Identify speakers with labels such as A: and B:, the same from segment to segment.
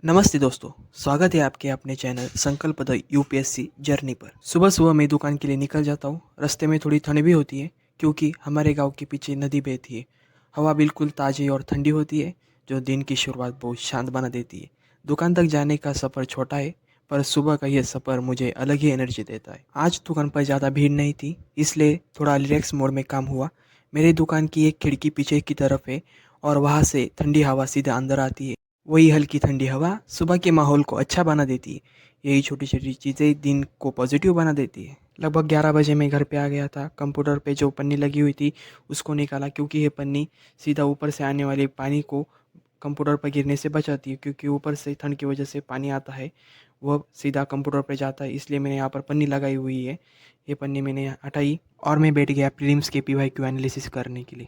A: नमस्ते दोस्तों, स्वागत है आपके अपने चैनल संकल्प द यूपीएससी जर्नी पर। सुबह सुबह मैं दुकान के लिए निकल जाता हूँ। रास्ते में थोड़ी ठंड भी होती है क्योंकि हमारे गांव के पीछे नदी बहती है। हवा बिल्कुल ताज़ी और ठंडी होती है जो दिन की शुरुआत बहुत शांत बना देती है। दुकान तक जाने का सफ़र छोटा है पर सुबह का यह सफ़र मुझे अलग ही एनर्जी देता है। आज दुकान पर ज़्यादा भीड़ नहीं थी इसलिए थोड़ा रिलैक्स मोड में काम हुआ। मेरी दुकान की एक खिड़की पीछे की तरफ है और वहाँ से ठंडी हवा सीधे अंदर आती है। वही हल्की ठंडी हवा सुबह के माहौल को अच्छा बना देती है। यही छोटी छोटी चीज़ें दिन को पॉजिटिव बना देती है। लगभग 11 बजे मैं घर पे आ गया था। कंप्यूटर पे जो पन्नी लगी हुई थी उसको निकाला क्योंकि ये पन्नी सीधा ऊपर से आने वाले पानी को कंप्यूटर पर गिरने से बचाती है, क्योंकि ऊपर से ठंड की वजह से पानी आता है वह सीधा कंप्यूटर पर जाता है। इसलिए मैंने यहाँ पर पन्नी लगाई हुई है। ये पन्नी मैंने हटाई और मैं बैठ गया प्रीलिम्स के पीवाईक्यू एनालिसिस करने के लिए।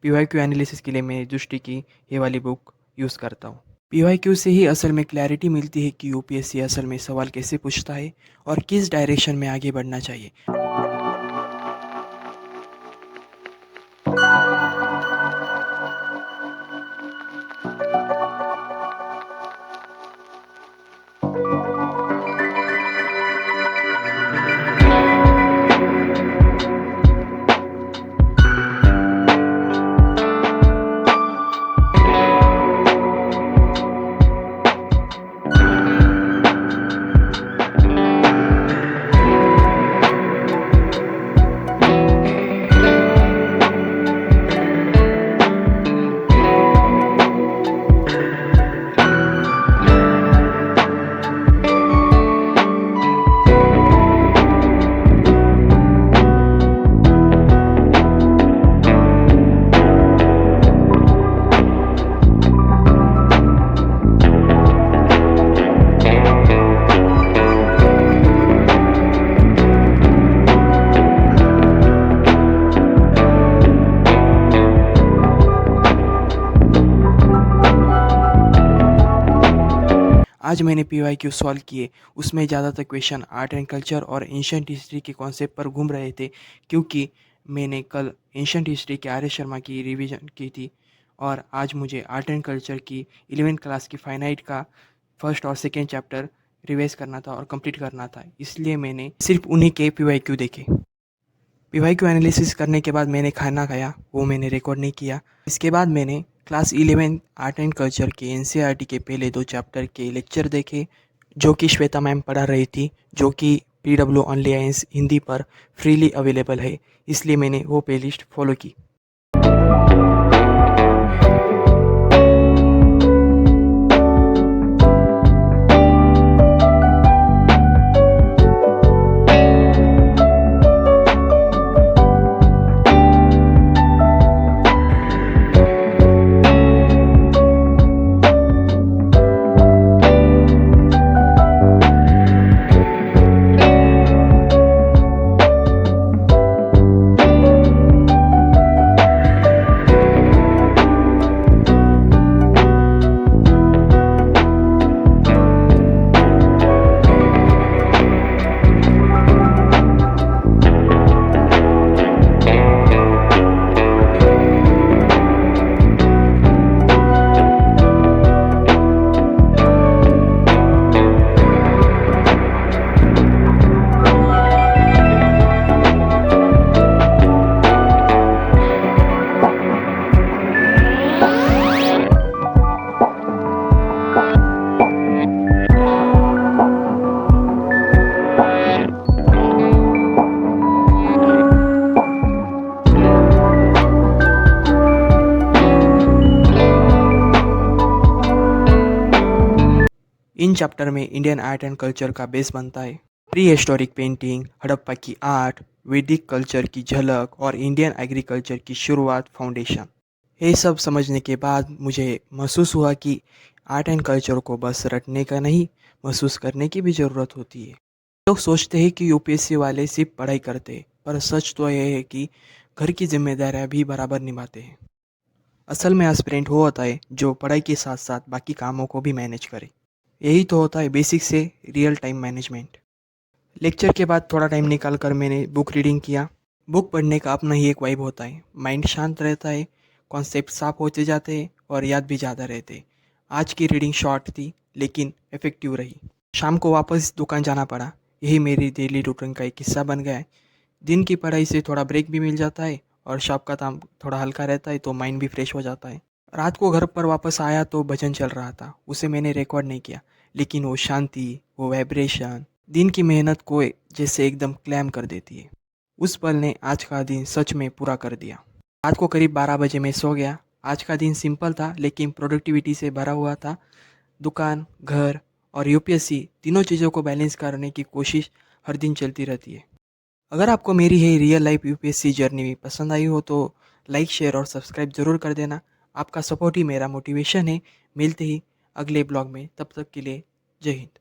A: पीवाईक्यू एनालिसिस के लिए मैं दृष्टि की ये वाली बुक यूज़ करता हूँ। पीवाईक्यू से ही असल में क्लैरिटी मिलती है कि यूपीएससी असल में सवाल कैसे पूछता है और किस डायरेक्शन में आगे बढ़ना चाहिए। आज मैंने पीवाईक्यू सॉल्व किए। उसमें ज़्यादातर क्वेश्चन आर्ट एंड कल्चर और एंशियंट हिस्ट्री के कॉन्सेप्ट पर घूम रहे थे, क्योंकि मैंने कल एंशियंट हिस्ट्री के आर्य शर्मा की रिवीजन की थी और आज मुझे आर्ट एंड कल्चर की 11th क्लास की फाइनाइट का फर्स्ट और सेकेंड चैप्टर रिवाइज करना था और कंप्लीट करना था। इसलिए मैंने सिर्फ उन्हीं के पीवाईक्यू देखे। पीवाईक्यू एनालिसिस करने के बाद मैंने खाना खाया, वो मैंने रिकॉर्ड नहीं किया। इसके बाद मैंने क्लास 11 आर्ट एंड कल्चर के एनसीईआरटी के पहले 2 चैप्टर के लेक्चर देखे जो कि श्वेता मैम पढ़ा रही थी, जो कि पीडब्ल्यू ऑनलाइन हिंदी पर फ्रीली अवेलेबल है। इसलिए मैंने वो प्लेलिस्ट फॉलो की। इन चैप्टर में इंडियन आर्ट एंड कल्चर का बेस बनता है। प्री हिस्टोरिक पेंटिंग, हड़प्पा की आर्ट, वैदिक कल्चर की झलक और इंडियन एग्रीकल्चर की शुरुआत फाउंडेशन। ये सब समझने के बाद मुझे महसूस हुआ कि आर्ट एंड कल्चर को बस रटने का नहीं, महसूस करने की भी ज़रूरत होती है। लोग सोचते हैं कि यूपीएससी वाले सिर्फ पढ़ाई करते हैं, पर सच तो यह है कि घर की जिम्मेदारियां भी बराबर निभाते हैं। असल में एस्पिरेंट वो होता है जो पढ़ाई के साथ साथ बाकी कामों को भी मैनेज करे। यही तो होता है बेसिक से रियल टाइम मैनेजमेंट। लेक्चर के बाद थोड़ा टाइम निकाल कर मैंने बुक रीडिंग किया। बुक पढ़ने का अपना ही एक वाइब होता है। माइंड शांत रहता है, कॉन्सेप्ट साफ होते जाते हैं और याद भी ज़्यादा रहते हैं। आज की रीडिंग शॉर्ट थी लेकिन इफ़ेक्टिव रही। शाम को वापस दुकान जाना पड़ा। यही मेरी डेली रूटीन का एक हिस्सा बन गया है। दिन की पढ़ाई से थोड़ा ब्रेक भी मिल जाता है और शॉप का काम थोड़ा हल्का रहता है तो माइंड भी फ्रेश हो जाता है। रात को घर पर वापस आया तो भजन चल रहा था। उसे मैंने रिकॉर्ड नहीं किया लेकिन वो शांति, वो वाइब्रेशन दिन की मेहनत को जैसे एकदम क्लैम कर देती है। उस पल ने आज का दिन सच में पूरा कर दिया। रात को करीब 12 बजे मैं सो गया। आज का दिन सिंपल था लेकिन प्रोडक्टिविटी से भरा हुआ था। दुकान, घर और यूपीएससी तीनों चीज़ों को बैलेंस करने की कोशिश हर दिन चलती रहती है। अगर आपको मेरी ये रियल लाइफ यूपीएससी जर्नी पसंद आई हो तो लाइक, शेयर और सब्सक्राइब ज़रूर कर देना। आपका सपोर्ट ही मेरा मोटिवेशन है। मिलते ही अगले ब्लॉग में, तब तक के लिए जय हिंद।